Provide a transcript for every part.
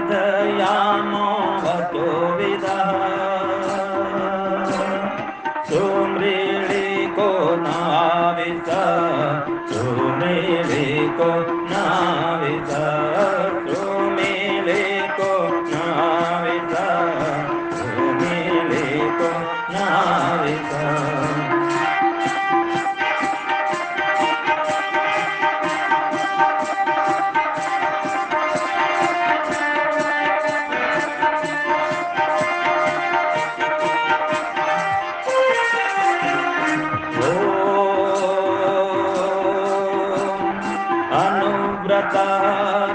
वर्धयामो वचोविदः सुमृळिको नाविष सुमृळिको नाविष सुमृळिको नाविष सुमृळिको नाविष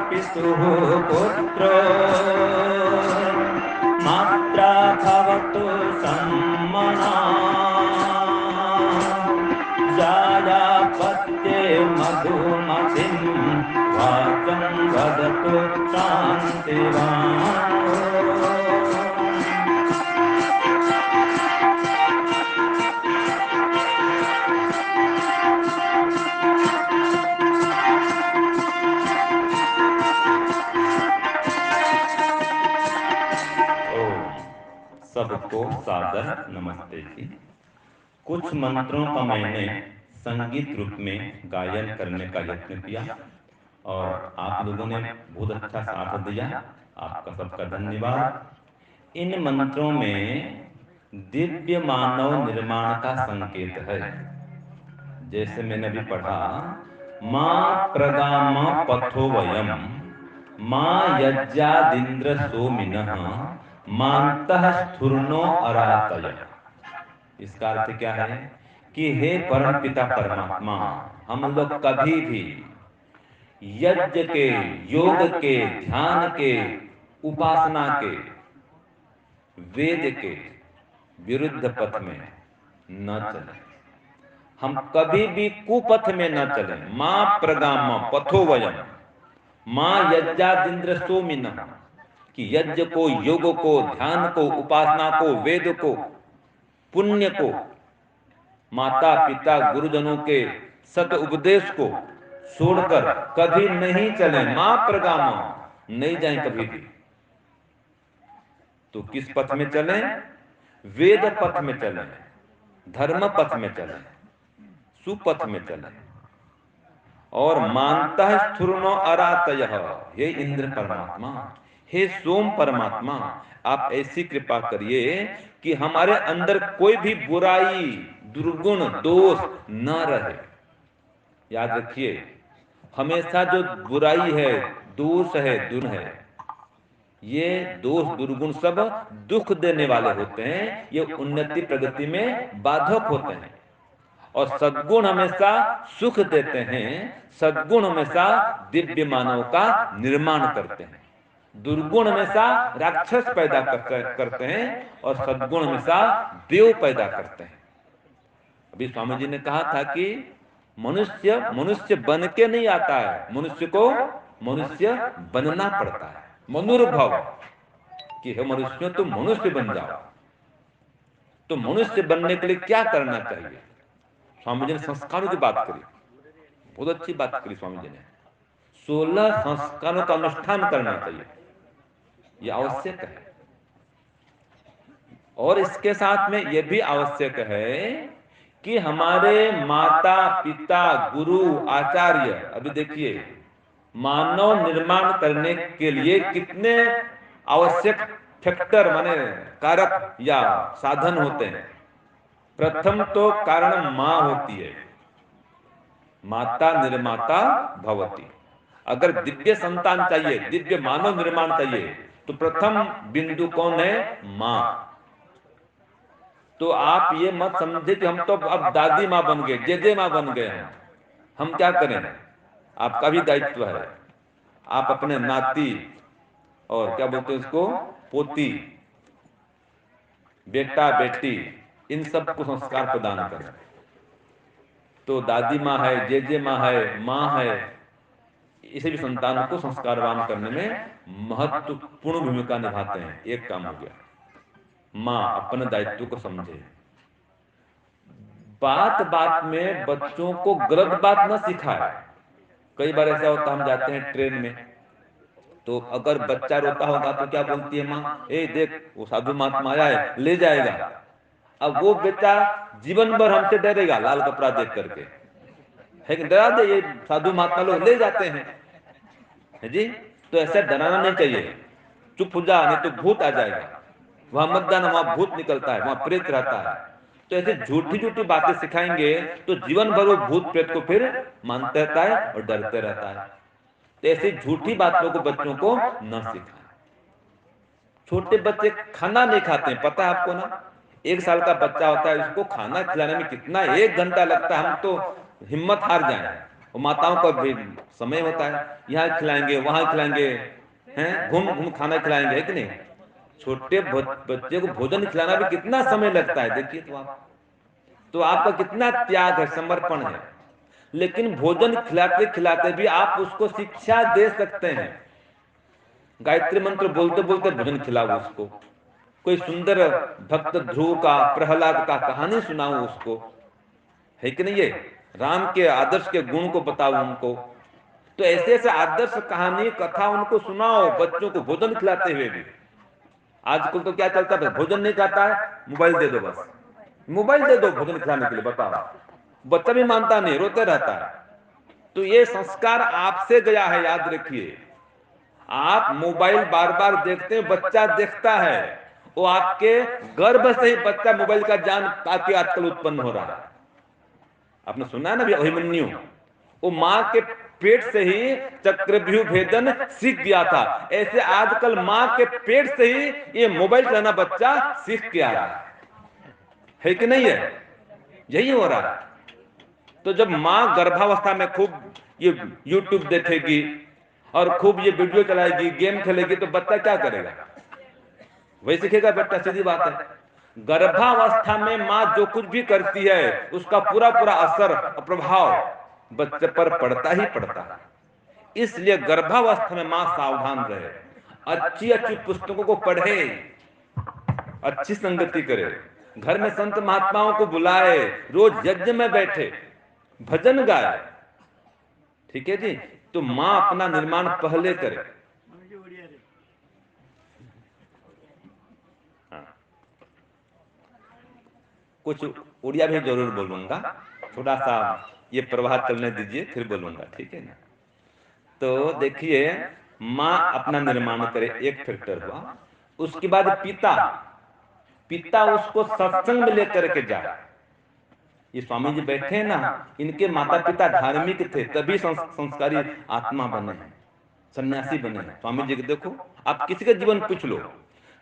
पितुः पुत्रो मात्रा भवतु सम्मना जायापत्ये मधुमतिं वाचं वदतु शान्तिवान् सबको सादर नमस्ते जी। कुछ मंत्रों का मैंने संगीत रूप में गायन करने का यत्न किया और आप लोगों ने बहुत अच्छा साथ दिया, आपका सबका धन्यवाद। इन मंत्रों में दिव्य मानव निर्माण का संकेत है। जैसे मैंने अभी पढ़ा, मां प्रगाम पथो वयम मां यज्ञादिन्द्र सोमिनः मांतः स्थूर्णो अरातय। इसका अर्थ क्या है कि हे परमपिता परमात्मा, हम लोग कभी भी यज्ञ के, योग के, ध्यान के, उपासना के, वेद के विरुद्ध पथ में न चलें। हम कभी भी कुपथ में न चलें। मां प्रगाम पथो वयम मां यज्ञादिन्द्र सोमिनः, कि यज्ञ को, योग को, ध्यान को, उपासना को, वेद को, पुण्य को, माता पिता गुरुजनों के सत उपदेश को छोड़कर कभी नहीं चलें। मां प्रगाम, नहीं जाएं कभी भी। तो किस पथ में चलें? वेद पथ में चलें, धर्म पथ में चलें, सुपथ में चलें। और मानता है स्थूर्णो अरातयः, हे इंद्र परमात्मा, हे सोम परमात्मा, आप ऐसी कृपा करिए कि हमारे अंदर कोई भी बुराई, दुर्गुण, दोष न रहे। याद रखिए, हमेशा जो बुराई है, दोष है, दुर्गुण है, ये दोष दुर्गुण सब दुख देने वाले होते हैं। ये उन्नति प्रगति में बाधक होते हैं। और सद्गुण हमेशा सुख देते हैं। सद्गुण हमेशा दिव्य मानव का निर्माण करते हैं। दुर्गुण हमेशा राक्षस पैदा करते हैं और सद्गुण हमेशा देव पैदा करते हैं। अभी स्वामी जी ने कहा था कि मनुष्य मनुष्य बन के नहीं आता है, मनुष्य को मनुष्य बनना पड़ता है। मनुर्भव, कि हे मनुष्यों तुम मनुष्य बन जाओ। तो मनुष्य बनने के लिए क्या करना चाहिए? स्वामी जी ने संस्कारों की बात करी, बहुत अच्छी बात करी स्वामी जी ने। 16 संस्कारों का अनुष्ठान करना चाहिए, यह आवश्यक है। और इसके साथ में यह भी आवश्यक है कि हमारे माता पिता गुरु आचार्य, अभी देखिए मानव निर्माण करने के लिए कितने आवश्यक फैक्टर माने कारक या साधन होते हैं। प्रथम तो कारण मां होती है, माता निर्माता भवती। अगर दिव्य संतान चाहिए, दिव्य मानव निर्माण चाहिए, तो प्रथम बिंदु कौन है? मां। तो आप ये मत समझे कि हम तो अब दादी मां बन गए, जेजे मां बन गए हैं, हम क्या करें? आपका भी दायित्व है। आप अपने नाती और क्या बोलते हैं उसको, पोती, बेटा बेटी, इन सबको संस्कार प्रदान करें। तो दादी माँ है, जेजे माँ है, माँ है, इसे भी संतान को संस्कारवान करने में महत्वपूर्ण भूमिका निभाते हैं। एक काम हो गया, माँ अपने दायित्व को समझे। बात बात में बच्चों को गलत बात न सिखाए। कई बार ऐसा होता, हम जाते हैं ट्रेन में, तो अगर बच्चा रोता होगा तो क्या बोलती है माँ, ए देख वो साधु महात्मा आया है, ले जाएगा। अब वो बेटा जीवन भर हमसे डरेगा लाल कपड़ा देख करके, है कि डरा दे, ये साधु महात्मा लोग ले जाते हैं, है जी। तो ऐसा डराना नहीं चाहिए, चुप हो जा नहीं तो भूत आ जाएगा, वहां मत जाना, वहां भूत निकलता है, वहां प्रेत रहता है। तो ऐसे झूठी झूठी बातें सिखाएंगे तो जीवन भर वो भूत प्रेत को फिर मानते रहता है और डरते रहता है। तो ऐसी झूठी बातों को बच्चों को न सिखाएं। छोटे बच्चे खाना नहीं खाते हैं, पता है आपको ना, 1 साल का बच्चा होता है, उसको खाना खिलाने में कितना 1 घंटा लगता है, हम तो हिम्मत हार जाए। और माताओं का भी समय होता है, यहाँ खिलाएंगे वहां खिलाएंगे, हैं घूम घूम खाना खिलाएंगे, है कि नहीं। छोटे बच्चे को भोजन खिलाना भी कितना समय लगता है, देखिए तो आप, तो आपका कितना त्याग है, समर्पण है। लेकिन भोजन खिलाते खिलाते भी आप उसको शिक्षा दे सकते हैं। गायत्री मंत्र बोलते बोलते भोजन खिलाओ उसको, कोई सुंदर भक्त ध्रुव का प्रहलाद का कहानी सुनाओ उसको, है कि नहीं, ये राम के आदर्श के गुण को बताओ उनको। तो ऐसे ऐसे आदर्श कहानी कथा उनको सुनाओ बच्चों को भोजन खिलाते हुए भी। आजकल तो क्या चलता है, भोजन नहीं खाता है, मोबाइल दे दो, बस मोबाइल दे दो भोजन खिलाने के लिए, बताओ, बच्चा भी मानता नहीं, रोते रहता है। तो ये संस्कार आपसे गया है, याद रखिए। आप मोबाइल बार बार देखते हैं, बच्चा देखता है, वो आपके गर्भ से ही बच्चा मोबाइल का ज्ञान काफी आजकल उत्पन्न हो रहा है। आपने सुना है ना अभिमन्यु, वो माँ के पेट से ही चक्रव्यूह भेदन सीख गया था। ऐसे आजकल माँ के पेट से ही ये मोबाइल चलाना बच्चा सीख के आ रहा है कि नहीं है, यही हो रहा है। तो जब माँ गर्भावस्था में खूब ये YouTube देखेगी और खूब ये वीडियो चलाएगी, गेम खेलेगी, तो बच्चा क्या करेगा, वही सीखेगा बेटा, सीधी बात है। गर्भावस्था में माँ जो कुछ भी करती है उसका पूरा पूरा असर और प्रभाव बच्चे पर पड़ता ही पड़ता है। इसलिए गर्भावस्था में माँ सावधान रहे, अच्छी अच्छी पुस्तकों को पढ़े, अच्छी संगति करे, घर में संत महात्माओं को बुलाए, रोज यज्ञ में बैठे, भजन गाए, ठीक है जी। तो माँ अपना निर्माण पहले करे। हाँ, कुछ उड़िया भी जरूर बोलूंगा, थोड़ा सा ये प्रवाह चलने दीजिए फिर बोलूंगा, ठीक है ना। तो देखिए, माँ अपना निर्माण करे, एक फैक्टर हुआ। उसके बाद पिता, पिता उसको सत्संग में लेकर के जाए। ये स्वामी जी बैठे हैं ना, इनके माता पिता धार्मिक थे, तभी संस्कारी आत्मा बने हैं, सन्यासी बने हैं। स्वामी जी के देखो, आप किसी के जीवन पूछ लो,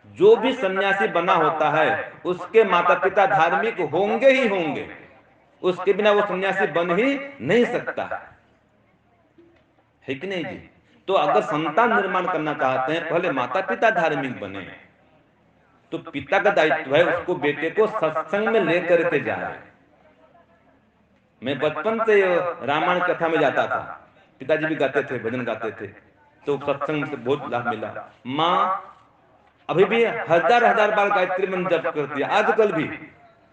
जो भी सन्यासी बना होता है उसके माता पिता धार्मिक होंगे ही होंगे, उसके बिना वो सन्यासी बन ही नहीं सकता है कि नहीं जी। तो अगर संतान निर्माण करना चाहते हैं, पहले माता पिता धार्मिक बने। तो पिता का दायित्व है उसको, बेटे को सत्संग में लेकर के जाए। मैं बचपन से रामायण कथा में जाता था, पिताजी भी गाते थे, भजन गाते थे, तो सत्संग से बहुत लाभ मिला। माँ अभी भी हजार हजार बार गायत्री मंत्र जप करती है, आजकल भी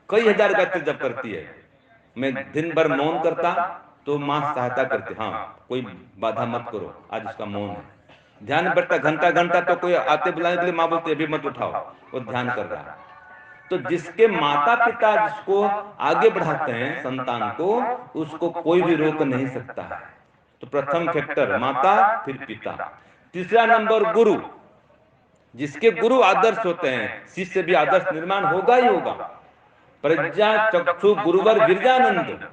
कई हजार गायत्री जप करती है। मैं दिन भर मौन करता तो माँ सहायता करती, हाँ कोई बाधा मत करो, आज उसका मौन है। ध्यान बैठता घंटा घंटा, तो कोई आते बुलाने के लिए माँ बोलती अभी मत उठाओ, वो ध्यान कर रहा है। तो जिसके माता पिता जिसको आगे बढ़ाते हैं संतान को, उसको कोई भी रोक नहीं सकता है। तो प्रथम फैक्टर माता, फिर पिता। तीसरा नंबर गुरु, जिसके गुरु आदर्श होते हैं, शिष्य भी आदर्श निर्माण होगा ही होगा। प्रज्ञा चक्षु गुरुवर गिरजानंद,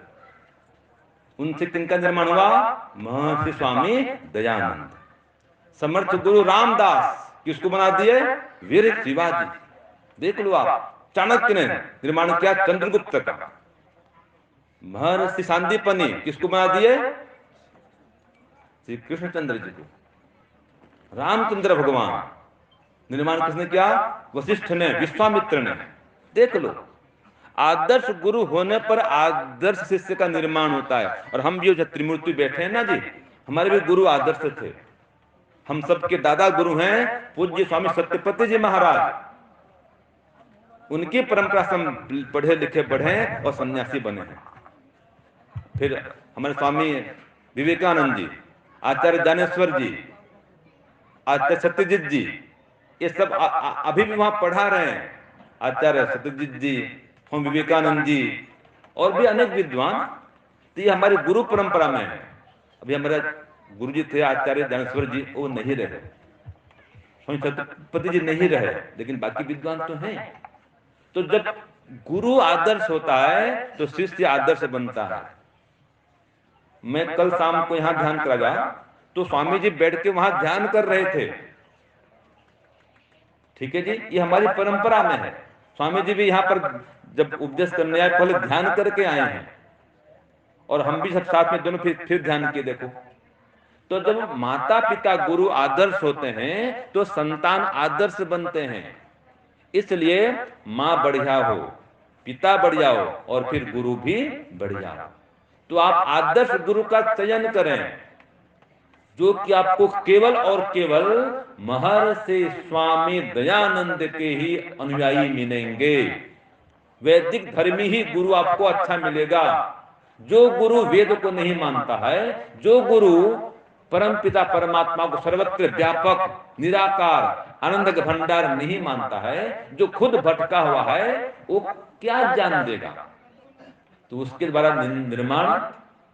उनसे किनका निर्माण हुआ, महर्षि स्वामी दयानंद। समर्थ गुरु रामदास किसको बना दिए, वीर शिवाजी। देख लो आप, चाणक्य ने निर्माण किया चंद्रगुप्त का। महर्षि सांदीपनि किसको बना दिए, श्री कृष्णचंद्र जी को। रामचंद्र भगवान निर्माण किसने किया, वशिष्ठ ने, विश्वामित्र ने। देख लो, आदर्श गुरु होने पर आदर्श शिष्य का निर्माण होता है। और हम भी जो त्रिमूर्ति बैठे हैं ना जी, हमारे भी गुरु आदर्श थे। हम सबके दादा गुरु हैं पूज्य स्वामी सत्यपति जी महाराज, उनकी परंपरा से हम पढ़े लिखे बढ़े और सन्यासी बने हैं। फिर हमारे स्वामी विवेकानंद जी, आचार्य ज्ञानेश्वर जी, आचार्य सत्यजित जी, ये सब अभी भी वहां पढ़ा रहे हैं। आचार्य सत्यजित जी, स्वामी विवेकानंद जी और भी अनेक विद्वान। तो ये हमारी गुरु परंपरा में है। अभी हमारे गुरु जी थे आचार्य ज्ञानेश्वर जी, वो नहीं रहे, स्वामी सत्यपति जी नहीं रहे, लेकिन बाकी विद्वान तो हैं। तो जब गुरु आदर्श होता है तो शिष्य आदर्श बनता है। मैं कल शाम को यहाँ ध्यान करा जा, तो स्वामी जी बैठ के वहां ध्यान कर रहे थे। ठीक है जी, ये हमारी परंपरा में है। स्वामी जी भी यहाँ पर जब उपदेश करने आए पहले ध्यान करके आए हैं, और हम भी सब साथ में दोनों फिर ध्यान किए। देखो, तो जब माता पिता गुरु आदर्श होते हैं तो संतान आदर्श बनते हैं। इसलिए माँ बढ़िया हो, पिता बढ़िया हो, और फिर गुरु भी बढ़िया हो। तो आप आदर्श गुरु का चयन करें, जो कि आपको केवल और केवल महर्षि स्वामी दयानंद के ही अनुयायी मिलेंगे। वैदिक धर्मी ही गुरु आपको अच्छा मिलेगा। जो गुरु वेद को नहीं मानता है, जो गुरु परम पिता परमात्मा को सर्वत्र व्यापक निराकार आनंद का भंडार नहीं मानता है, जो खुद भटका हुआ है, वो क्या जान देगा? तो उसके द्वारा निर्माण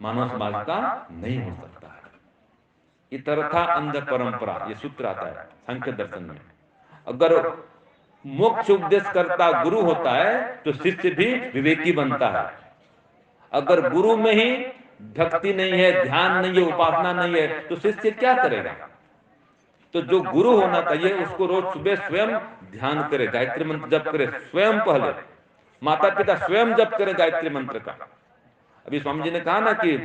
मानव समाज का नहीं हो सकता है। इतरथा अंध परंपरा, ये सूत्र आता है सांख्य दर्शन में। अगर मोक्ष उपदेश करता गुरु होता है तो शिष्य भी विवेकी बनता है। अगर गुरु में ही भक्ति नहीं है, ध्यान नहीं है, उपासना नहीं है, तो शिष्य क्या करेगा? तो जो गुरु होना चाहिए उसको रोज सुबह स्वयं ध्यान करे, गायत्री मंत्र जप करे स्वयं। पहले माता पिता स्वयं जप करे गायत्री मंत्र का। अभी स्वामी जी ने कहा ना कि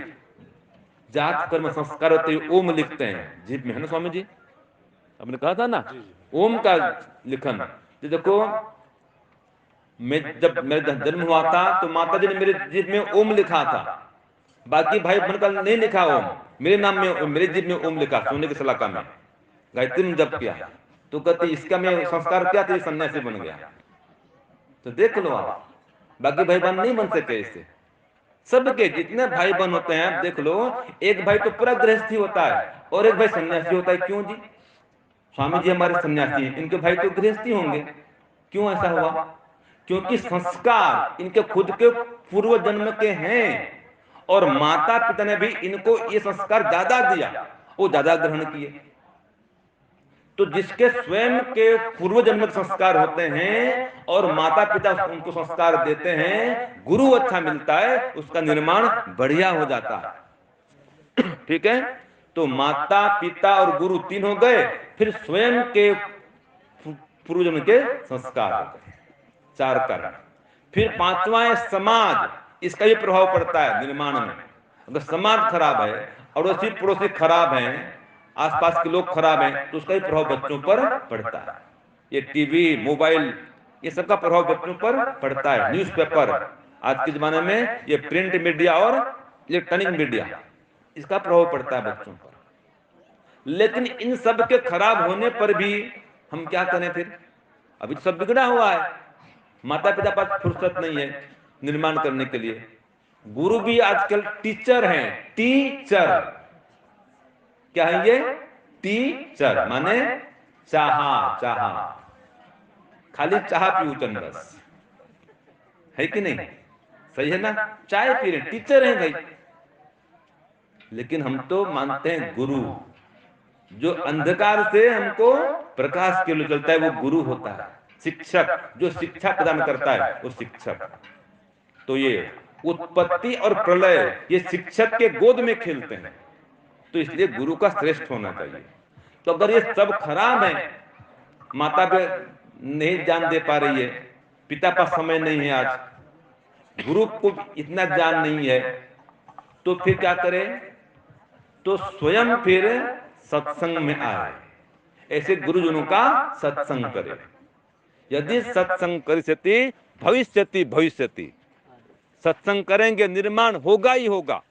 जात कर्म संस्कार होते ही ओम लिखते हैं जीभ में, है ना स्वामी जी? आपने कहा था ना ओम का लिखन। तो देखो, जब मेरा जन्म हुआ था तो माता जी ने मेरे जीभ में ओम लिखा था, बाकी भाई बहन का नहीं लिखा ओम। मेरे नाम में, मेरे जीभ में ओम लिखा, सोने की सलाका में गायत्री में जप किया। तो कहते इसका मैं संस्कार क्या था, सन्यासी बन गया। तो देख लो आप, बाकी भाई बहन नहीं बन सके इससे। सबके जितने भाई बहन होते हैं आप देख लो, एक भाई तो पूरा गृहस्थी होता है और एक भाई सन्यासी होता है। क्यों जी? स्वामी जी हमारे सन्यासी हैं, इनके भाई तो गृहस्थी होंगे। क्यों ऐसा हुआ? क्योंकि संस्कार इनके खुद के पूर्व जन्म के हैं, और माता पिता ने भी इनको ये संस्कार ज्यादा दिया, वो ज्यादा ग्रहण किए। तो जिसके स्वयं के पूर्व जन्म के संस्कार होते हैं और माता पिता उनको संस्कार देते हैं, गुरु अच्छा मिलता है, उसका निर्माण बढ़िया हो जाता है। ठीक है, तो माता पिता और गुरु तीन हो गए, फिर स्वयं के पूर्व जन्म के संस्कार हो गए, चार कारण। फिर पांचवा है समाज, इसका भी प्रभाव पड़ता है निर्माण में। अगर समाज खराब है, अड़ोसी पड़ोसी खराब हैं, आसपास के लोग खराब हैं, तो उसका भी प्रभाव बच्चों पर पड़ता है। ये टीवी मोबाइल ये सबका प्रभाव बच्चों पर पड़ता है। न्यूज़पेपर, आज के जमाने में ये प्रिंट मीडिया और इलेक्ट्रॉनिक मीडिया, इसका प्रभाव पड़ता है बच्चों पर। लेकिन इन सब के खराब होने पर भी हम क्या करें फिर? अभी तो सब बिगड़ा हुआ है, माता पिता पास फुर्सत नहीं है निर्माण करने के लिए। गुरु भी आजकल टीचर हैं, टीचर। क्या है ये? टीचर माने चाहा, चाहा, खाली चाह पीऊ चंदस, है कि नहीं? सही है ना? चाय पी रहे, टीचर हैं भाई। लेकिन हम तो मानते हैं गुरु, जो अंधकार से हमको प्रकाश के लिए चलता है, वो गुरु होता है। शिक्षक जो शिक्षा प्रदान करता है वो शिक्षक। तो ये उत्पत्ति और प्रलय ये शिक्षक के गोद में खेलते हैं, तो इसलिए गुरु का श्रेष्ठ होना चाहिए। तो अगर ये सब खराब है, माता पे नहीं ज्ञान दे पा रही है, पिता पास समय नहीं है, आज गुरु को इतना ज्ञान नहीं है, तो फिर क्या करे? तो स्वयं फिर सत्संग में आए, ऐसे गुरुजनों का सत्संग करे। यदि सत्संग करिष्यति भविष्यति भविष्यति, सत्संग करेंगे निर्माण होगा ही होगा,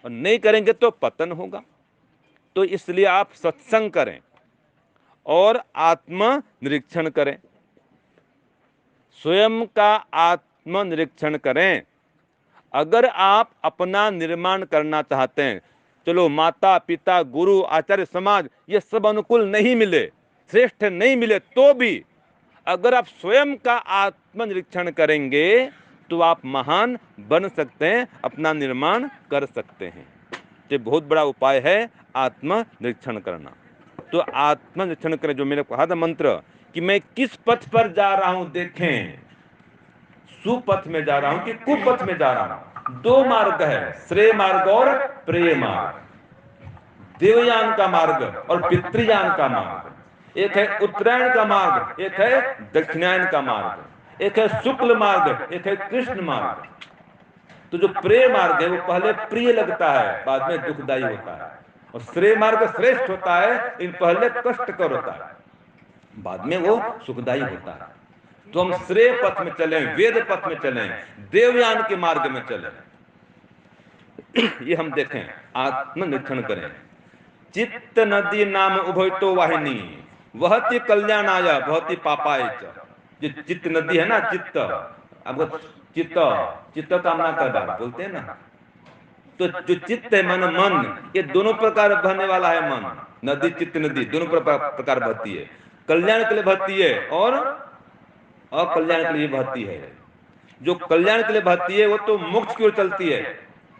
और नहीं करेंगे तो पतन होगा। तो इसलिए आप सत्संग करें और आत्म निरीक्षण करें, स्वयं का आत्म निरीक्षण करें। अगर आप अपना निर्माण करना चाहते हैं, चलो माता पिता गुरु आचार्य समाज ये सब अनुकूल नहीं मिले, श्रेष्ठ नहीं मिले, तो भी अगर आप स्वयं का आत्मनिरीक्षण करेंगे तो आप महान बन सकते हैं, अपना निर्माण कर सकते हैं। ये बहुत बड़ा उपाय है आत्मनिरीक्षण करना। तो आत्मनिरीक्षण करें, जो मैंने कहा था मंत्र कि मैं किस पथ पर जा रहा हूं देखें, सुपथ में जा रहा हूं कि कुपथ में जा रहा हूं। दो मार्ग है, श्रेय मार्ग और प्रेय मार्ग, देवयान का मार्ग और पितृयान का मार्ग। एक है उत्तरायण का मार्ग, एक है दक्षिणायन का मार्ग, एक है शुक्ल मार्ग, एक है कृष्ण मार्ग। तो जो प्रेय मार्ग है वो पहले प्रिय लगता है, बाद में दुखदायी होता है, और श्रेय मार्ग श्रेष्ठ होता है, इन पहले कष्टकर होता है, बाद में वो सुखदायी होता है। तो हम श्रेय पथ में चलें, वेद पथ में चलें, देवयान के मार्ग में चलें। ये हम देखें, आत्मनिरीक्षण करें। चित्त नदी नाम उभयतो वाहिनी वहति कल्याणाय भवति पापाय च। जो चित्त नदी है ना, चित्त, आपको चित्त चित्त कामना का बात बोलते हैं ना, तो जो चित्त है मन, मन, ये दोनों प्रकार बहने वाला है मन। नदी, चित्त नदी दोनों प्रकार बहती है, कल्याण के लिए बहती है और अकल्याण के लिए बहती है। जो कल्याण के लिए बहती है वो तो मोक्ष की ओर चलती है,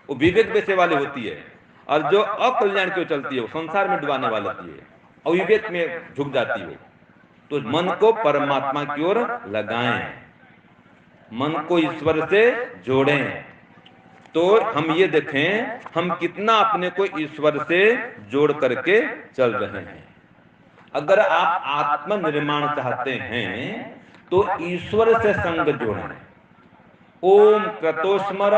वो विवेक बेचे वाली होती है, और जो अकल्याण की ओर चलती है वो संसार में डुबाने वाली होती है, अविवेक में झुक जाती है। तो मन को परमात्मा की ओर लगाएं, मन को ईश्वर से जोड़ें। तो हम ये देखें हम कितना अपने को ईश्वर से जोड़ करके चल रहे हैं। अगर आप आत्मनिर्माण चाहते हैं तो ईश्वर से संग जोड़ें। ओम क्रतोस्मर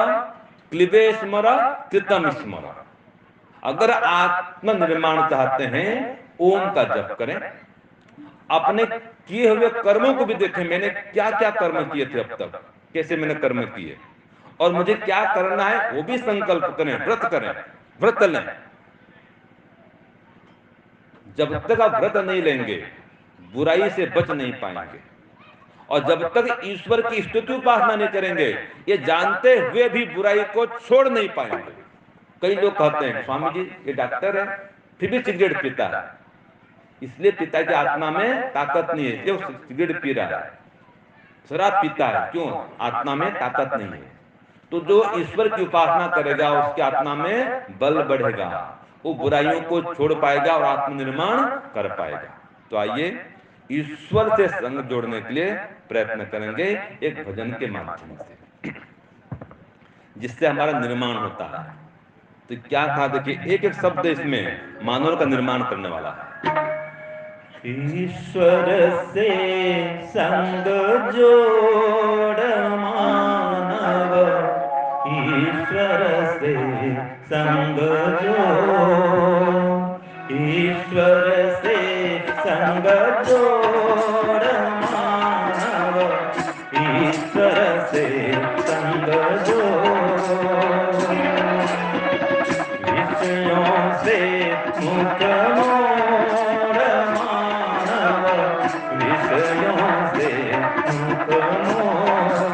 क्लिबे स्मर कृतम स्मर। अगर आत्मनिर्माण चाहते हैं ओम का जप करें, अपने किए हुए कर्मों को भी देखें, मैंने क्या क्या कर्म किए थे अब तक, कैसे मैंने कर्म किए और मुझे क्या करना है, वो भी संकल्प करें, व्रत करें, व्रत लें। जब तक आप व्रत नहीं लेंगे बुराई से बच नहीं पाएंगे, और जब तक ईश्वर की स्तुति उपासना नहीं करेंगे ये जानते हुए भी बुराई को छोड़ नहीं पाएंगे। कई लोग कहते हैं स्वामी जी ये डॉक्टर है फिर भी सिगरेट पीता है, इसलिए पिता की आत्मा में ताकत नहीं है, जो सिगरेट पी रहा है, शराब पीता है, क्यों? आत्मा में ताकत नहीं है। तो जो ईश्वर की उपासना करेगा उसकी आत्मा में बल बढ़ेगा, वो बुराइयों को छोड़ पाएगा और आत्मनिर्माण कर पाएगा। तो आइए ईश्वर से संग जोड़ने के लिए प्रयत्न करेंगे एक भजन के माध्यम से, जिससे हमारा निर्माण होता है। तो क्या कहा, देखिए एक एक शब्द इसमें मानव का निर्माण करने वाला है। ईश्वर से संग जोड़ मानव, ईश्वर से संग जोड़, ईश्वर से संग जोड़ मानव, ईश्वर से संग जोड़, विषयों से मुख मोड़ मानव, विषयों से मुख मोड़।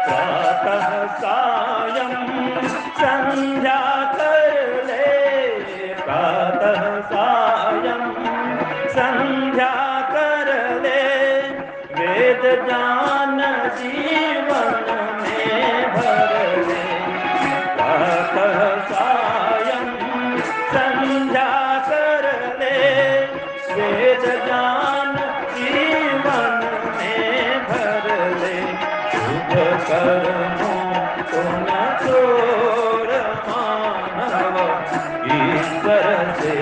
प्रातः सायं संध्या कर ले, प्रातः सायं संध्या कर ले, वेद ज्ञान जीवन में भर ले। प्रातः सायं संध्या कर ले, वेद ज्ञान जीवन में भर ले। शुभ कर्मों को न छोड़ मानव, ईश्वर से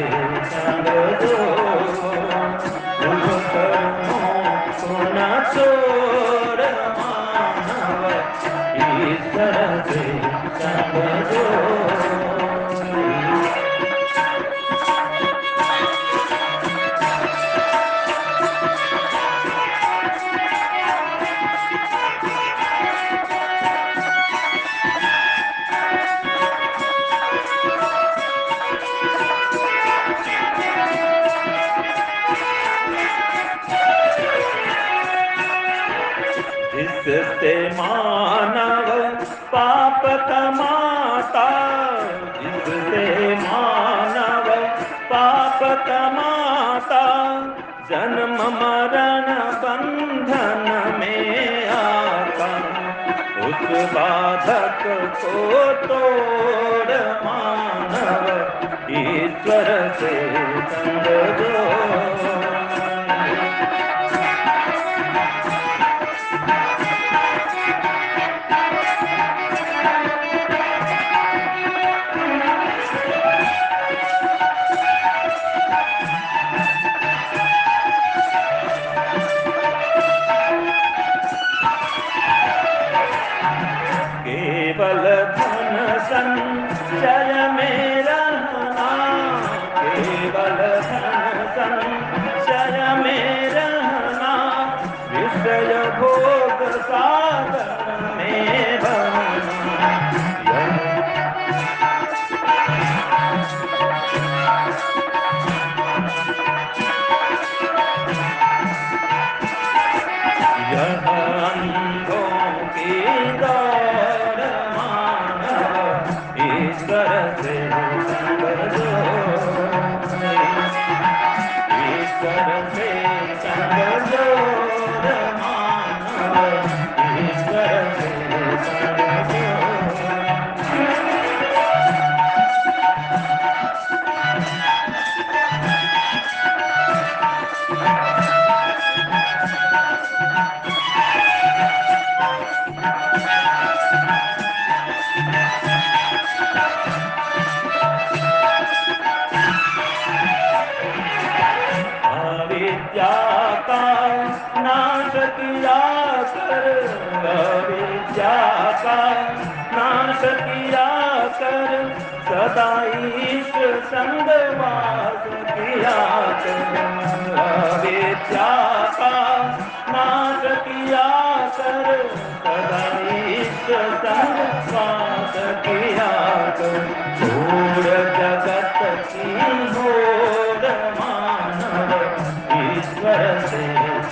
संग जोड़। शुभ कर्मों को न छोड़ मानव, ईश्वर से संग जोड़। इससे मानव पाप कमाता, इससे मानव पाप कमाता, जन्म मरण बंधन में आता। उस बाधक को तोड़ मानव ईश्वर से संग जोड़। केवल धन संचय में रहना, केवल धन संचय में रहना, विषय भोग सागर में बहना। यह अंधों की दौड़ मानव ईश्वर से संग जोड़, ईश्वर से संग जोड़ मानव ईश्वर से संग जोड़। अविद्या का नाश किया कर, अविद्या का नाश किया कर, सदा ईश संग वास किया कर। अविद्या का नाश किया कर, सदा ईश संग वास किया कर। छोड़ जगत की होड़ मानव ईश्वर से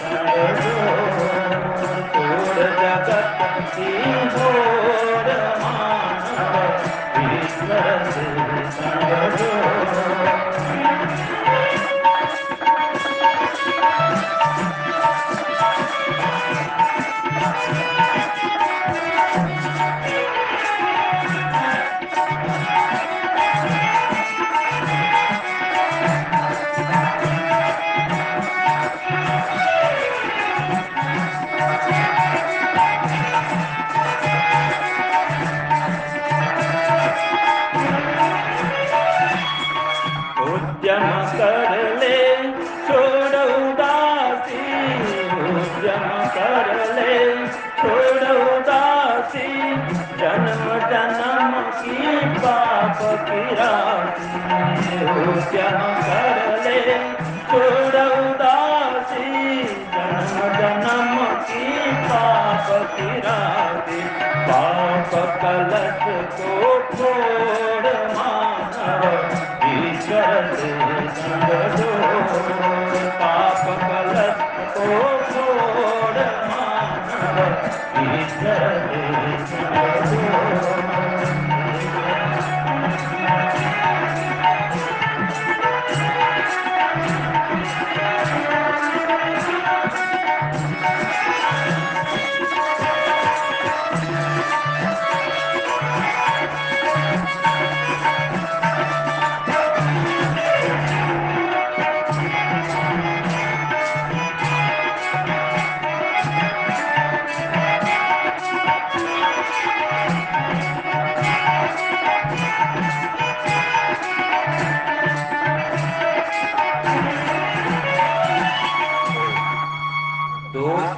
संग जोड़, छोड़ जगत की होड़ मानव ईश्वर से संग जोड़। उद्यम कर ले छोड़ उदासी, उद्यम कर ले छोड़ उदासी, जन्म जन्म की पाप की राशि। उद्यम कर ले छोड़ उदासी, जन्म जन्म की पाप की राशि। पाप कलश को छोड़ मानव ईश्वर से संग जोड़, पाप कलश को छोड़ मानव ईश्वर से संग जोड़।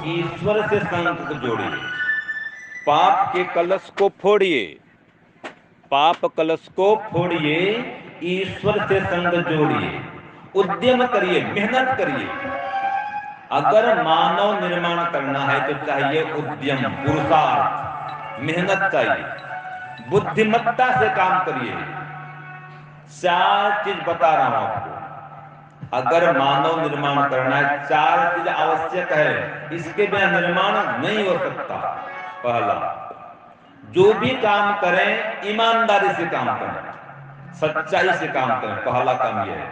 ईश्वर से संग जोड़िए, पाप के कलश को फोड़िए, पाप कलश को फोड़िए, ईश्वर से संग जोड़िए, उद्यम करिए, मेहनत करिए। अगर मानव निर्माण करना है तो चाहिए उद्यम, पुरुषार्थ, मेहनत चाहिए, बुद्धिमत्ता से काम करिए। 4 चीज बता रहा हूं आपको। अगर मानव निर्माण करना है, 4 चीज आवश्यक है, इसके बिना निर्माण नहीं हो सकता। पहला, जो भी काम करें ईमानदारी से काम करें, सच्चाई से काम करें। पहला काम यह है,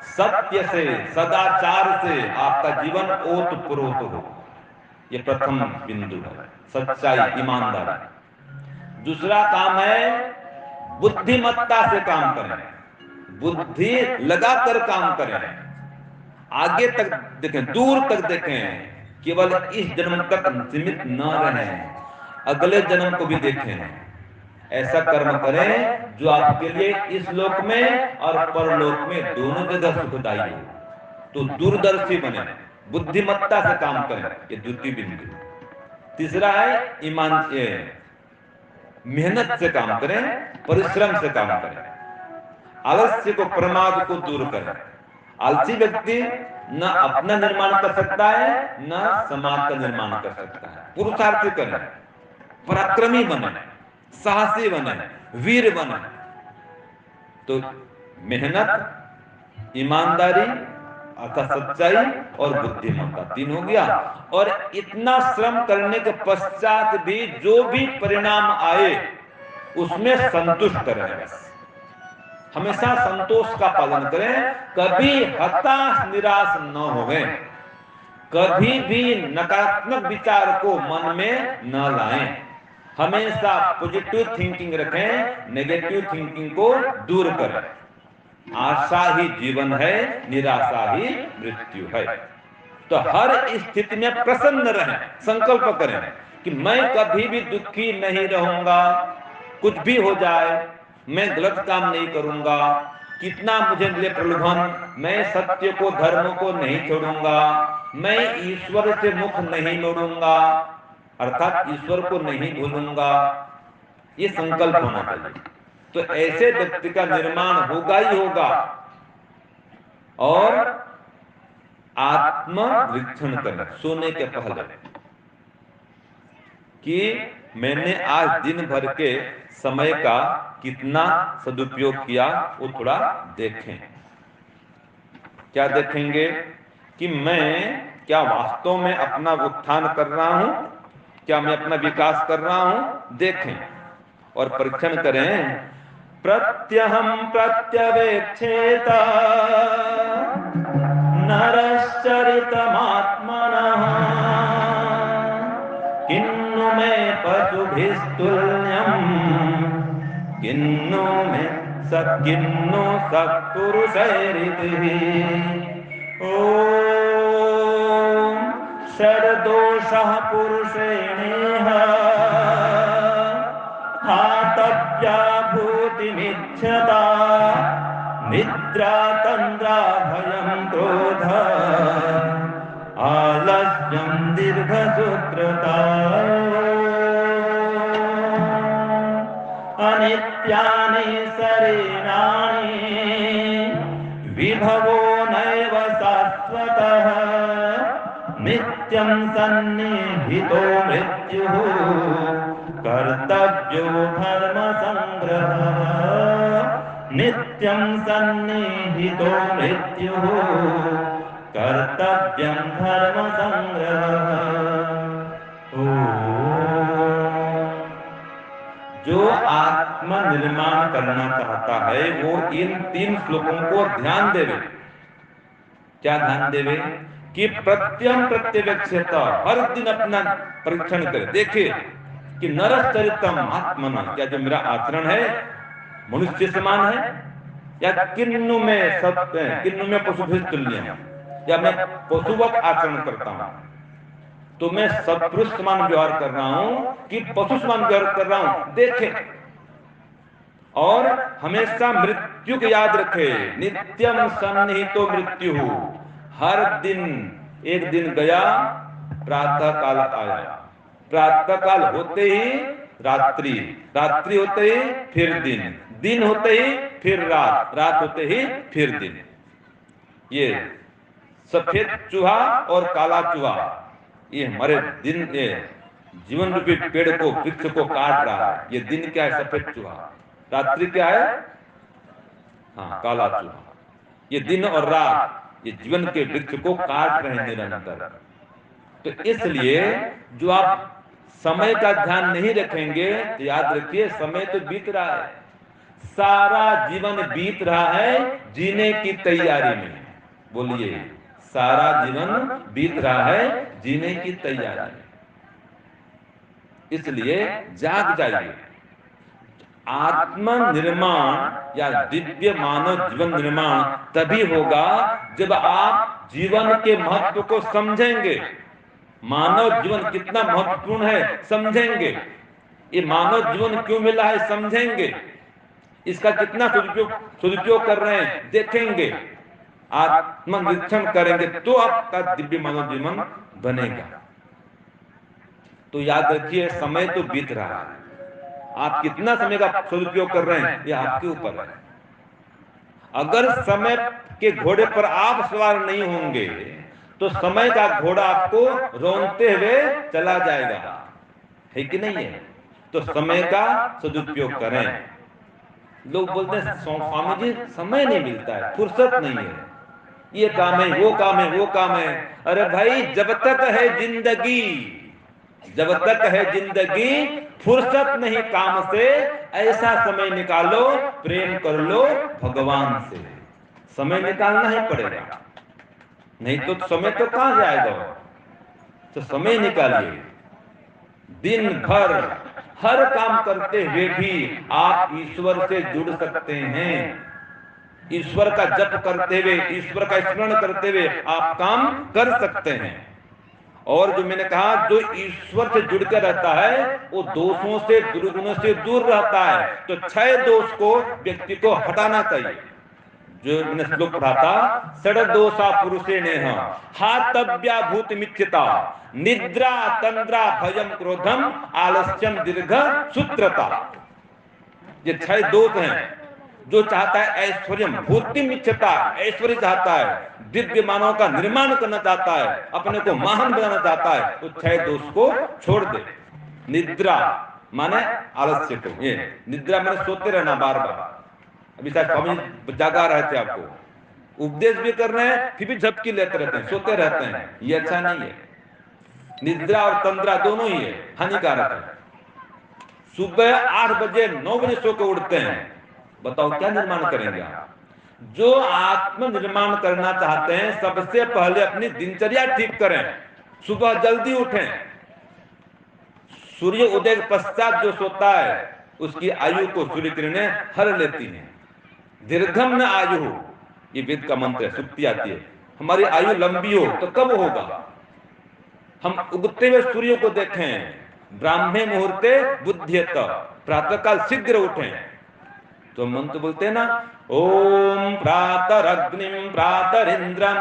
सत्य से, सदाचार से आपका जीवन ओतप्रोत हो। यह प्रथम बिंदु है, सच्चाई, ईमानदारी। दूसरा काम है बुद्धिमत्ता से काम करें, बुद्धि लगाकर काम करें, आगे तक देखें, दूर तक देखें, केवल इस जन्म तक सीमित न रहें, अगले जन्म को भी देखें। ऐसा कर्म करें जो आपके लिए इस लोक में और परलोक में दोनों जगह सुखदायी हो। तो दूरदर्शी बने, बुद्धिमत्ता से काम करें, ये द्वितीय बिंदु। तीसरा है ईमान, मेहनत से काम करें, परिश्रम से काम करें, आलस्य को, प्रमाद को दूर करें। आलसी व्यक्ति न अपना निर्माण कर सकता है, न समाज का निर्माण कर सकता है। पुरुषार्थी करें, पराक्रमी बने, साहसी बने, वीर बने। तो मेहनत, ईमानदारी अर्थात सच्चाई और बुद्धिमत्ता, 3 हो गया। और इतना श्रम करने के पश्चात भी जो भी परिणाम आए उसमें संतुष्ट रहें। हमेशा संतोष का पालन करें, कभी हताश निराश न होवें, कभी भी नकारात्मक विचार को मन में न लाएं। हमेशा पॉजिटिव थिंकिंग रखें, नेगेटिव थिंकिंग को दूर करें। आशा ही जीवन है, निराशा ही मृत्यु है। तो हर स्थिति में प्रसन्न रहें, संकल्प करें कि मैं कभी भी दुखी नहीं रहूंगा, कुछ भी हो जाए मैं गलत काम नहीं करूंगा, कितना मुझे मिले प्रलोभन, मैं सत्य को, धर्म को नहीं छोड़ूंगा, मैं ईश्वर से मुख नहीं मोड़ूंगा, अर्थात ईश्वर को नहीं भूलूंगा। ये संकल्प होना चाहिए। तो ऐसे व्यक्ति का निर्माण होगा ही होगा। और आत्मनिरीक्षण करें सोने के पहले कि मैंने आज दिन भर के समय का कितना सदुपयोग किया, वो थोड़ा देखें। क्या देखेंगे कि मैं क्या वास्तव में अपना उत्थान कर रहा हूं, क्या मैं अपना विकास कर रहा हूं, देखें और परीक्षण करें। प्रत्यहम प्रत्यवेक्षेत नरश्चरितमात्मनः किन्नु मे पशुभिस्तुल्यं किन्नु सत्पुरुषैरितिः। ओम षड्दोषः पुरुषेणेह हातव्या भूतिमिच्छता निद्रा तन्द्रा भयं क्रोध आलस्यं दीर्घसूत्रता अनित्यानि शरीराणि विभवो नैव शाश्वतः नित्यं सन्निहितो मृत्युः कर्तव्यो धर्म संग्रहः नित्यं सन्निहितो मृत्युः कर्तव्यं धर्म संग्रहः। जो आत्म निर्माण करना चाहता है वो इन 3 श्लोकों को ध्यान देवे। क्या ध्यान देवे कि प्रत्यम प्रत्यवेक्षेत, हर दिन अपना परीक्षण करे, देखे कि नरश्चरितम आत्मना, क्या जो मेरा आचरण है मनुष्य समान है या किन्नु में सत्य, किन्नु में पशुभिस्तुल्यं, या मैं पशुवत आचरण करता हूं, तो मैं सत्पुरुष समान व्यवहार कर रहा हूं कि पशु समान व्यवहार कर रहा हूं, देखे। और हमेशा मृत्यु को याद रखे, नित्यम सन्निहितो मृत्यु, हर दिन एक दिन गया प्रातः काल आया, प्रातः काल होते ही रात्रि, रात्रि होते ही फिर दिन, दिन होते ही फिर रात, रात होते ही फिर दिन। ये सफेद चूहा और काला चूहा ये हमारे दिन के जीवन रूपी पेड़ को, वृक्ष को काट रहा है। ये दिन क्या है? सफेद चूहा। रात्रि क्या है? हाँ, काला चूहा। ये दिन और रात, ये जीवन के वृक्ष को काट रहे हैं निरंतर। तो इसलिए जो आप समय का ध्यान नहीं रखेंगे तो याद रखिए समय तो बीत रहा है, सारा जीवन बीत रहा है जीने की तैयारी में। बोलिए, सारा जीवन बीत रहा है जीने की तैयारी में। इसलिए जाग जाइए। आत्म निर्माण या दिव्य मानव जीवन निर्माण तभी होगा जब आप जीवन के महत्व को समझेंगे। मानव जीवन कितना महत्वपूर्ण है समझेंगे, ये मानव जीवन क्यों मिला है समझेंगे, इसका कितना सदुपयोग कर रहे हैं देखेंगे, आत्मनिरीक्षण करेंगे तो आपका दिव्य मानव जीवन बनेगा। तो याद रखिए समय तो बीत रहा है, आप कितना समय का सदुपयोग कर रहे हैं ये आपके ऊपर है। अगर समय के घोड़े पर आप सवार नहीं होंगे तो समय का घोड़ा आपको रौंदते हुए चला जाएगा, है कि नहीं है? तो समय का सदुपयोग करें। लोग बोलते हैं स्वामी जी समय नहीं मिलता है, फुर्सत नहीं है, ये काम है वो काम है वो काम है। अरे भाई, जब तक है जिंदगी, जब तक है जिंदगी फुर्सत नहीं काम से, ऐसा समय निकालो, प्रेम कर लो भगवान से। समय निकालना ही पड़ेगा, नहीं तो समय तो कहां जाएगा। तो समय निकालिए, दिन भर हर काम करते हुए भी आप ईश्वर से जुड़ सकते हैं। ईश्वर का जप करते हुए, ईश्वर का स्मरण करते हुए आप काम कर सकते हैं। और जो मैंने कहा, जो ईश्वर से जुड़ कर रहता है वो दोषों से, दुर्गुणों से दूर रहता है। तो 6 दोष को व्यक्ति को हटाना चाहिए। जो मैंने श्लोक पढ़ा था, षड दोषा पुरुषेणेह हातव्या भूत मिच्छिता निद्रा तंद्रा भयम क्रोधम आलस्यम दीर्घ सूत्रता। ये 6 दोष हैं। जो चाहता है ऐश्वर्य भूति मिच्छता, ऐश्वर्य चाहता है, दिव्य मानव का निर्माण करना चाहता है, अपने को महान बनाना चाहता है, तो 6 दोष को छोड़ दे। निद्रा माने आलस्य को, ये निद्रा माने सोते रहना बार बार। अभी शायद स्वामी जागा रहे थे, आपको उपदेश भी कर रहे हैं फिर भी झपकी लेते रहते हैं, सोते रहते हैं, ये अच्छा नहीं है। निद्रा और तंद्रा दोनों ही है, हानिकारक है। सुबह 8 बजे 9 बजे सो के उठते हैं, बताओ क्या निर्माण करेंगे आप? जो आत्म निर्माण करना चाहते हैं सबसे पहले अपनी दिनचर्या ठीक करें, सुबह जल्दी उठें। सूर्य उदय के पश्चात जो सोता है उसकी आयु को सूर्य किरणें हर लेती हैं। दीर्घम न आयु, ये वेद का मंत्र है, सुक्ति आती है। हमारी आयु लंबी हो तो कब होगा? हम उगते हुए सूर्य को देखें, ब्राह्मे मुहूर्ते बुद्ध्येत, प्रातःकाल शीघ्र उठें। तो मंत्र बोलते हैं ना, ओम प्रातरग्निम प्रातरिंद्रम,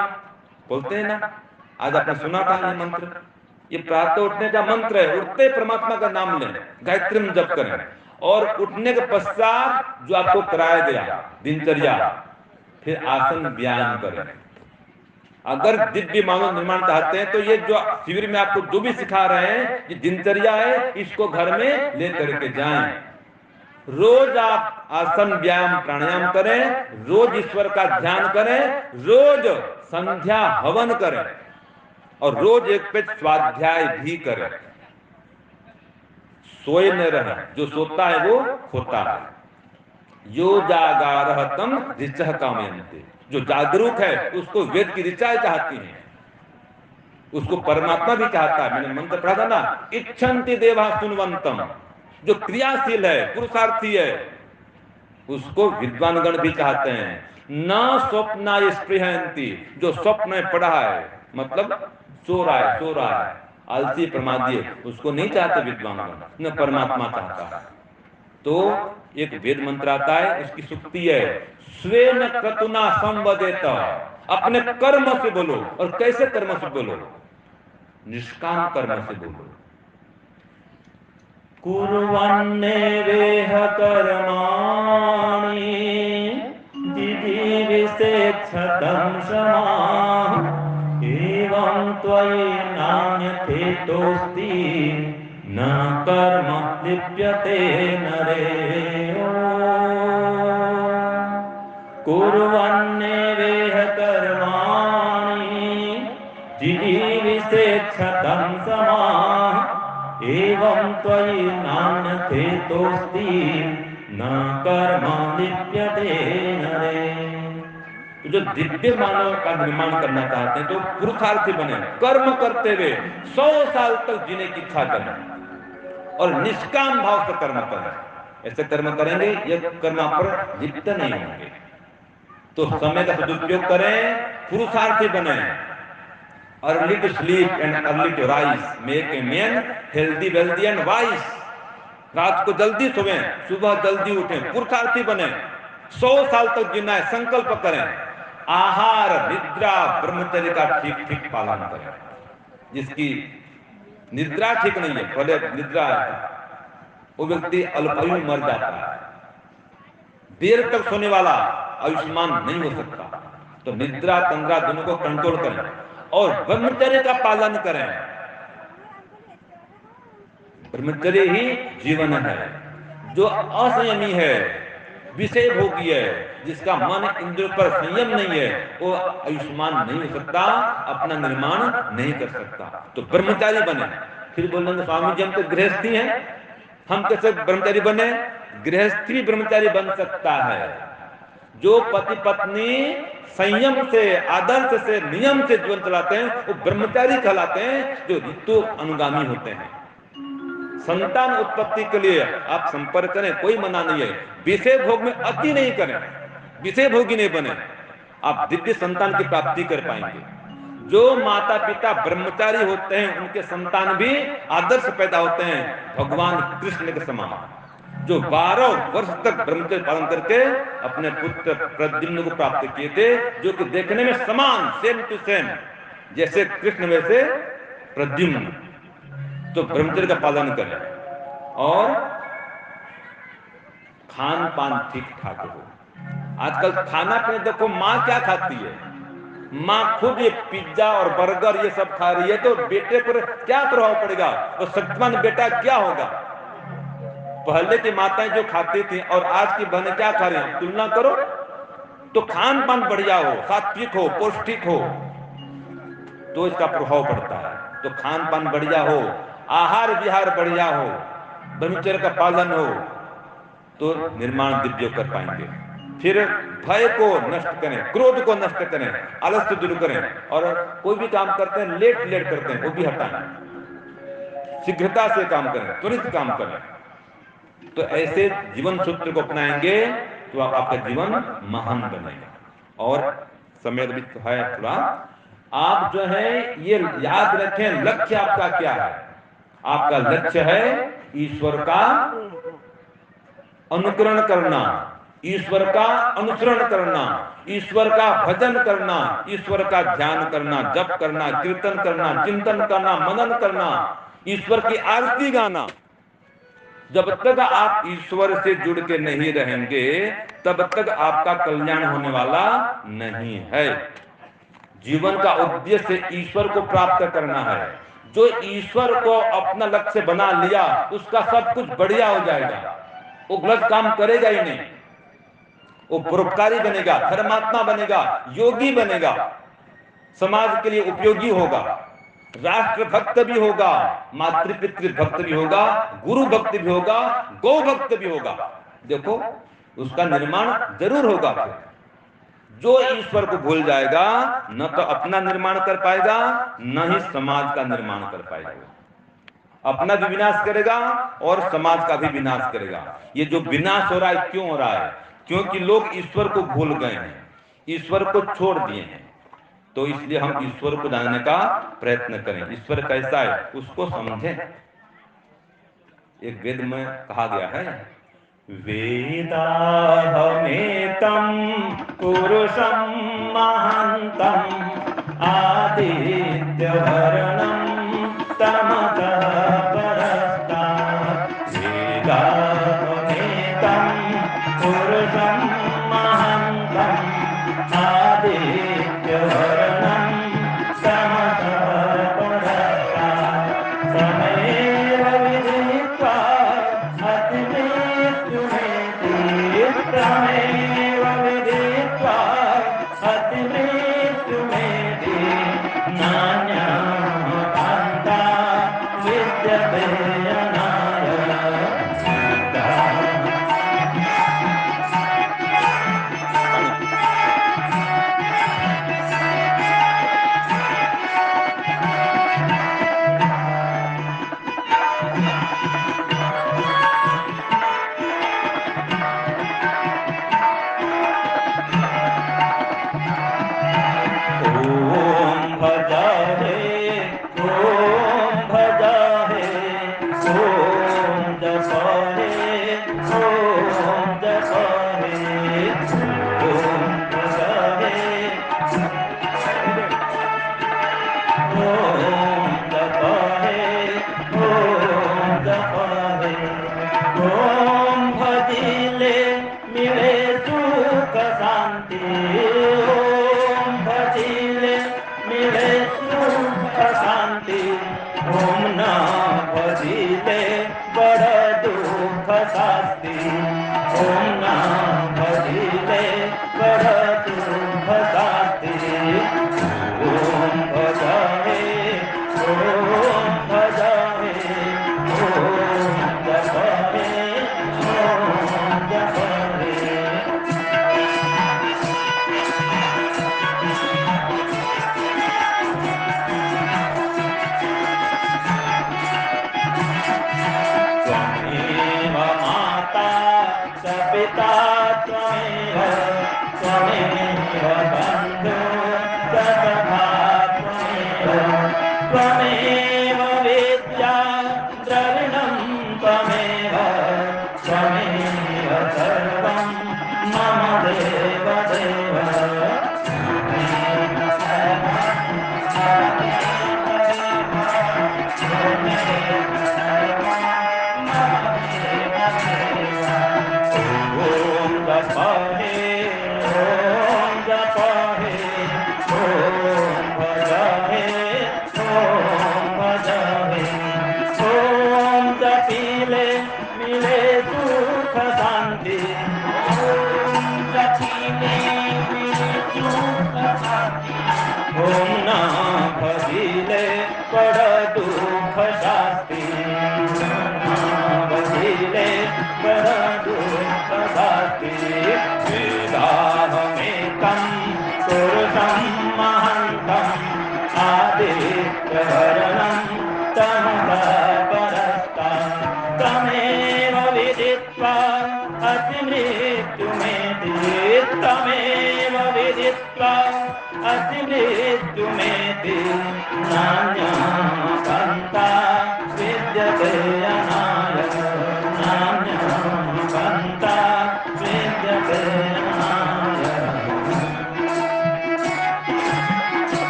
बोलते हैं ना। आज आपने सुना था ये मंत्र, ये प्रातः उठने का मंत्र है। उठते परमात्मा का नाम लें, गायत्री में जप करें, और उठने के पश्चात जो आपको कराया गया दिनचर्या, फिर आसन व्यायाम करें। अगर दिव्य मानव निर्माण चाहते हैं तो ये जो शिविर में आपको जो भी सिखा रहे हैं, ये दिनचर्या है, इसको घर में लेकर के जाएं। रोज आप आसन व्यायाम प्राणायाम करें, रोज ईश्वर का ध्यान करें, रोज संध्या हवन करें, और रोज एक पेज स्वाध्याय भी करें। सोए न रहे, जो सोता है वो खोता है। यो जागारह तम ऋचः कामयन्ते, जो जागरूक है उसको वेद की ऋचाएं चाहती हैं, उसको परमात्मा भी चाहता है। मैंने मंत्र पढ़ा था ना, इच्छन्ति देवा सुनवंतम, जो क्रियाशील है, पुरुषार्थी है, उसको विद्वान गण भी चाहते हैं। न स्वप्ना स्पृहन्ति, जो स्वप्न में पड़ा है, मतलब सो रहा है, आलसी प्रमादी है, उसको नहीं चाहते विद्वान गण, न परमात्मा चाहता है। तो एक वेद मंत्र आता है, उसकी सुक्ति है, स्वेन क्रतुना संवदेत, अपने कर्म से बोलो। और कैसे कर्म से बोलो? निष्काम कर्म से बोलो। कुर्वन्नेवेह कर्माणि जिजीविषेच्छतं समाः, एवं त्वयि नान्यथेतोऽस्ति न कर्म लिप्यते नरे। कुर्वन्नेवेह कर्माणि निषेक्षतं समाः एवं त्वयि नान्यथेतोऽस्ति न कर्म लिप्यते नरे। तो जो दिव्य मानव का निर्माण करना चाहते हैं तो पुरुषार्थी बने, कर्म करते हुए 100 साल तक जीने की इच्छा करें और निष्काम भाव से कर्म करें। ऐसे कर्म करेंगे ये कर्म पर लिप्त नहीं होंगे। तो समय का सदुपयोग करें, पुरुषार्थी बने। Early to sleep and early to rise make a man healthy wealthy and wise. रात को जल्दी सोएं, सुबह जल्दी उठें, पुरुषार्थी बने। 100 साल तक जीना है, संकल्प करें। आहार निद्रा ब्रह्मचर्य का ठीक ठीक पालन करें। जिसकी निद्रा ठीक नहीं है, पहले निद्रा वो व्यक्ति अल्पायु में मर जाता है। देर तक सोने वाला आयुष्मान नहीं हो सकता। तो निद्रा तंद्रा दोनों को कंट्रोल करें और ब्रह्मचर्य का पालन करें। ब्रह्मचर्य ही जीवन है। जो असंयमी है, विषय भोगी है, जिसका मन इंद्रियों पर संयम नहीं है, वो आयुष्मान नहीं हो सकता, अपना निर्माण नहीं कर सकता। तो ब्रह्मचारी बने। फिर बोलेंगे स्वामी जी हम तो गृहस्थी हैं, हम कैसे ब्रह्मचारी बने? गृहस्थी भी ब्रह्मचारी बन सकता है। जो पति पत्नी संयम से, आदर्श से, नियम से जीवन चलाते हैं वो ब्रह्मचारी कहलाते हैं, जो ऋतु अनुगामी होते हैं। संतान उत्पत्ति के लिए आप संपर्क करें, कोई मना नहीं है। विषय भोग में अति नहीं करें, विषय भोगी नहीं बने, आप दिव्य संतान की प्राप्ति कर पाएंगे। जो माता पिता ब्रह्मचारी होते हैं उनके संतान भी आदर्श पैदा होते हैं, भगवान कृष्ण के समान, जो 12 वर्ष तक ब्रह्मचर्य पालन करके अपने पुत्र प्रद्युम्न को प्राप्त किए थे, जो कि देखने में समान, सेम टू सेम, जैसे कृष्ण वैसे प्रद्युम्न। तो ब्रह्मचर्य का पालन करें और खान पान ठीक ठाक हो। आजकल खाना पीना देखो, माँ क्या खाती है? माँ खुद ये पिज्जा और बर्गर ये सब खा रही है, तो बेटे पर क्या प्रभाव पड़ेगा? वो शक्तिमान बेटा क्या होगा? पहले की माताएं जो खाती थी और आज की बहनें क्या खा रही हैं, तुलना करो। तो खान पान बढ़िया हो, सात्विक हो, पौष्टिक हो, तो इसका प्रभाव पड़ता है। तो खान पान बढ़िया हो, आहार विहार बढ़िया हो, ब्रह्मचर्य का पालन हो, तो निर्माण दिव्य कर पाएंगे। फिर भय को नष्ट करें, क्रोध को नष्ट करें, आलस्य दूर करें, और कोई भी काम करते हैं लेट लेट करते हैं वो भी हटाएं। शीघ्रता से काम करें, त्वरित काम करें। तो ऐसे जीवन सूत्र को अपनाएंगे तो आपका जीवन महान बनेगा। और समय भी तो है थोड़ा, आप जो है ये याद रखें, लक्ष्य आपका क्या है? आपका लक्ष्य है ईश्वर का अनुकरण करना, ईश्वर का अनुसरण करना, ईश्वर का भजन करना, ईश्वर का ध्यान करना, जप करना, कीर्तन करना, चिंतन करना, मनन करना, ईश्वर की आरती गाना। जब तक आप ईश्वर से जुड़ के नहीं रहेंगे तब तक आपका कल्याण होने वाला नहीं है। जीवन का उद्देश्य ईश्वर को प्राप्त करना है। जो ईश्वर को अपना लक्ष्य बना लिया उसका सब कुछ बढ़िया हो जाएगा, वो गलत काम करेगा ही नहीं, वो परोपकारी बनेगा, धर्मात्मा बनेगा, योगी बनेगा, समाज के लिए उपयोगी होगा, राष्ट्र भक्त भी होगा, मातृपितृ भक्त भी होगा, गुरु भक्त भी होगा, गौ भक्त भी होगा। देखो उसका निर्माण जरूर होगा। फिर जो ईश्वर को भूल जाएगा न तो अपना निर्माण कर पाएगा न ही समाज का निर्माण कर पाएगा। अपना भी विनाश करेगा और समाज का भी विनाश करेगा। ये जो विनाश हो रहा है क्यों हो रहा है? क्योंकि लोग ईश्वर को भूल गए हैं, ईश्वर को छोड़ दिए हैं। तो इसलिए हम ईश्वर को जानने का प्रयत्न करें। ईश्वर कैसा है उसको समझें। एक वेद में कहा गया है, वेदाहमेतं पुरुषं महान्तं आदित्यवर्णं तमसः परस्तात्। वेदाहमेतं पुरुषं महान्तं आदित्यवर्णं तमसः परस्तात्। तमेव विदित्वा तमेव विदित्वा अतिमृत्युमेति नान्यं विद्यते अनाय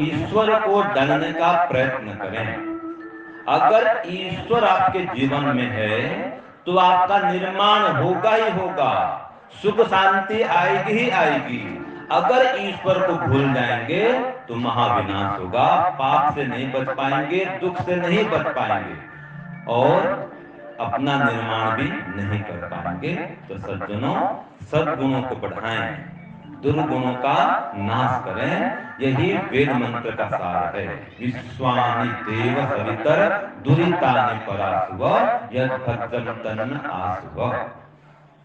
ईश्वर को जानने का प्रयत्न करें। अगर ईश्वर आपके जीवन में है तो आपका निर्माण होगा ही होगा, सुख शांति आएगी ही आएगी। अगर ईश्वर को भूल जाएंगे तो महाविनाश होगा, पाप से नहीं बच पाएंगे, दुख से नहीं बच पाएंगे और अपना निर्माण भी नहीं कर पाएंगे। तो सज्जनों, सद्गुणों को बढ़ाएं, दुर्गुणों का नाश करें। यही वेद मंत्र का सार है। विश्वानि देव सवितर दुरितानि परासुव यद भद्रम तन्न आसुव।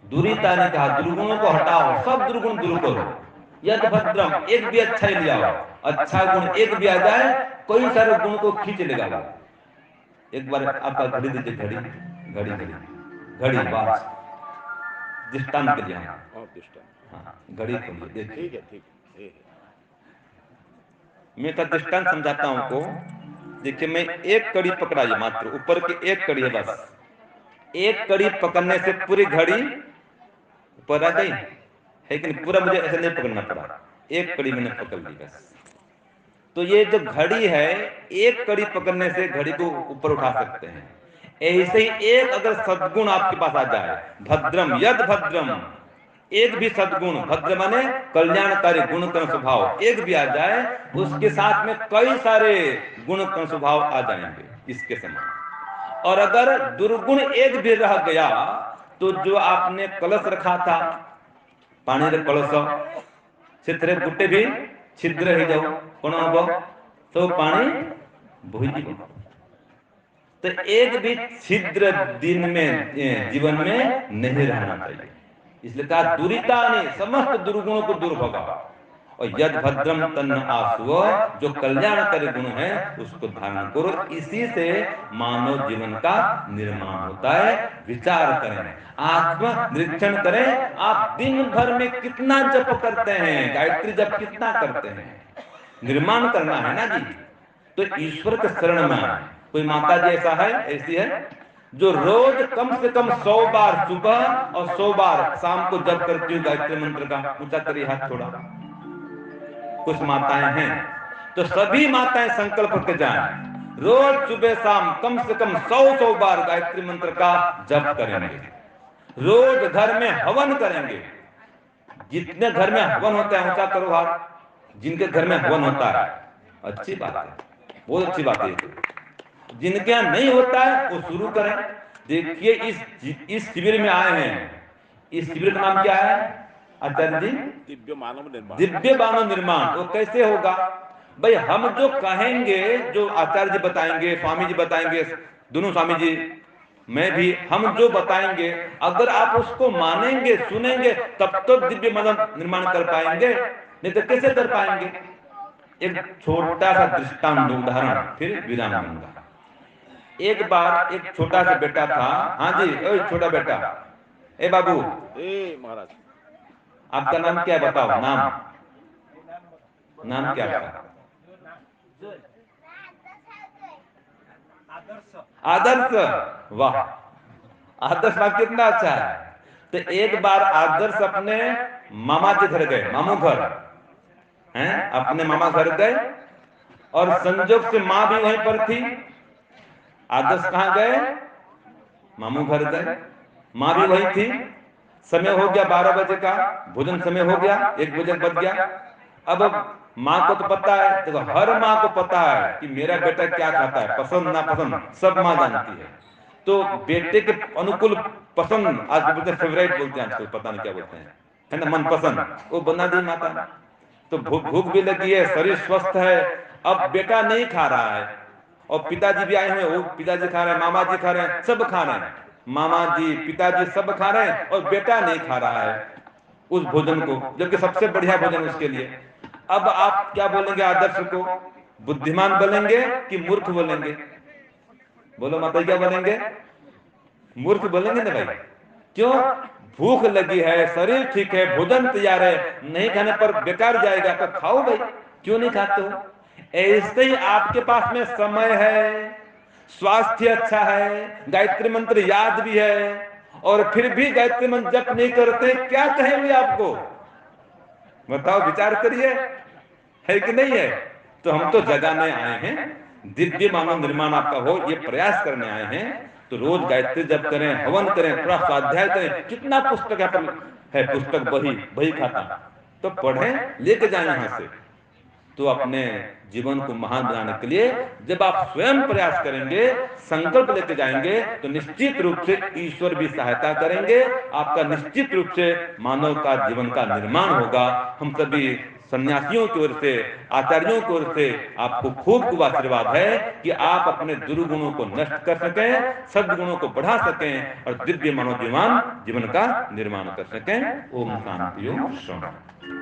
दुरिता ने कहा दुर्गुणों को हटाओ, सब दुर्गुण दूर करो। यद भद्रम, एक भी अच्छा ही ले आओ, अच्छा गुण एक भी आ जाए, कोई सारे गुण को खींच लेगा। एक बार आपका घड़ी दीजिए, घड़ी घड़ी घड़ी घड़ी बात दृष्टांत के लिए। हाँ, घड़ी खोलिए, देखिए। ठीक है, मैं का दृष्टांत समझाता हूं को। देखिए, मैं एक कड़ी पकड़ाई, मात्र ऊपर की एक कड़ी है बस। एक कड़ी पकड़ने से पूरी घड़ी ऊपर आ गई है कि नहीं? पूरा मुझे ऐसे नहीं पकड़ना पड़ा, एक कड़ी मैंने पकड़ ली बस। तो ये जो घड़ी है, एक कड़ी पकड़ने से घड़ी को ऊपर उठा सकते हैं। ऐसे ही एक अगर सद्गुण आपके पास आ जाए, भद्रम यद भद्रम, एक भी सद्गुण, भद्र माने कल्याणकारी गुण कर्म स्वभाव, एक भी आ जाए, उसके साथ में कई सारे गुण कर्म स्वभाव आ जाएंगे इसके समान। और अगर दुर्गुण एक भी रह गया तो जो आपने कलश रखा था, पानी रे कलश से गोटे भी छिद्र हो जाओ कौन हम सब पानी बोही तो एक भी छिद्र दिन में जीवन में नहीं रहना चाहिए। इसलिए कहा दुरितानि समस्त दुर्गुणों को दूर भगाओ और यद भद्रम तन्न आसुव जो कल्याणकारी गुण है उसको धारण करो। इसी से मानव जीवन का निर्माण होता है। विचार करें, आत्म निरीक्षण करें। आप दिन भर में कितना जप करते हैं, गायत्री जप कितना करते हैं, निर्माण करना है ना जी। तो ईश्वर के शरण में आए। कोई माता जी ऐसा है, ऐसी है जो रोज कम से कम 100 बार सुबह और 100 बार शाम को जप करती हूँ गायत्री मंत्र का। ऊंचा करिए हाथ थोड़ा। कुछ माताएं हैं तो सभी माताएं संकल्प करके जाएं, रोज सुबह शाम कम से कम 100 बार गायत्री मंत्र का जप करेंगे। रोज घर में हवन करेंगे। जितने घर में हवन होता है ऊंचा करो हाथ। जिनके घर में हवन होता है अच्छी बात है, बहुत अच्छी बात है। जिनके यहाँ नहीं होता है वो शुरू करें। देखिए इस शिविर में आए हैं, इस शिविर का नाम क्या है आचार्य जी? दिव्य मानव निर्माण। दिव्य मानव निर्माण। वो कैसे होगा भाई? हम जो कहेंगे, जो आचार्य जी बताएंगे, स्वामी जी बताएंगे, दोनों स्वामी जी, मैं भी, हम जो बताएंगे अगर आप उसको मानेंगे सुनेंगे तब तो दिव्य मानव निर्माण कर पाएंगे, नहीं तो कैसे कर पाएंगे? एक छोटा सा दृष्टांत उदाहरण फिर विराम दूंगा। एक बार एक छोटा सा बेटा था। हाँ जी, ओए छोटा बेटा, ए बाबू, ए महाराज, आपका नाम क्या है बताओ? नाम क्या आपका? आदर्श। वाह, आदर्श नाम कितना अच्छा है। तो एक बार आदर्श अपने मामा जी घर गए, मामू घर हैं, अपने मामा घर गए और संजोग से माँ भी वहीं पर थी। आदर्श कहाँ गए? मामू घर गए, माँ भी वहीं थी। समय हो गया 12 बजे का, भोजन समय हो गया, 1 बजे बज गया। अब माँ को तो पता है, देखो हर माँ को पता है कि मेरा बेटा क्या खाता है, पसंद ना पसंद सब माँ जानती है। तो बेटे के अनुकूल पसंद, आज बोलते हैं फेवरेट, बोलते हैं आजकल, पता नहीं क्या बोलते हैं, है ना, मनपसंद, वो बना दी माता ने। तो भूख भी लगी है, शरीर स्वस्थ है। अब बेटा नहीं खा रहा है और पिताजी भी आए हुए हैं, वो पिताजी खा रहे हैं, मामा जी खा रहे हैं, सब खा रहे हैं, मामा जी पिताजी सब खा रहे हैं और बेटा नहीं खा रहा है उस भोजन को, जबकि सबसे बढ़िया भोजन उसके लिए। अब आप क्या बोलेंगे आदर्श को? बुद्धिमान बोलेंगे कि मूर्ख बोलेंगे? बोलो माता, क्या बोलेंगे? मूर्ख बोलेंगे ना भाई। क्यों? भूख लगी है, शरीर ठीक है, भोजन तैयार है, नहीं खाने पर बेकार जाएगा तो खाओ भाई, क्यों नहीं खाते हो? ऐसे ही आपके पास में समय है, स्वास्थ्य अच्छा है, गायत्री मंत्र याद भी है और फिर भी गायत्री मंत्र जप नहीं करते, क्या कहेंगे आपको? बताओ, विचार करिए, है कि नहीं है? तो हम तो जगाने आए हैं, दिव्य मानव निर्माण आपका हो ये प्रयास करने आए हैं। तो रोज गायत्री जप करें, हवन करें, थोड़ा स्वाध्याय करें। कितना पुस्तक है, पुस्तक बही खाता, तो पढ़ें, लेके जाए यहां से। तो अपने जीवन को महान बनाने के लिए जब आप स्वयं प्रयास करेंगे, संकल्प लेके जाएंगे, तो निश्चित रूप से ईश्वर भी सहायता करेंगे। आपका निश्चित रूप से मानव का जीवन का निर्माण होगा। हम सभी सन्यासियों की ओर से, आचार्यों की ओर से आपको खूब खूब आशीर्वाद है कि आप अपने दुर्गुणों को नष्ट कर सकें, सद्गुणों को बढ़ा सकें और दिव्य मानव जीवन का निर्माण कर सकें। ओम शांति, ओम शांति।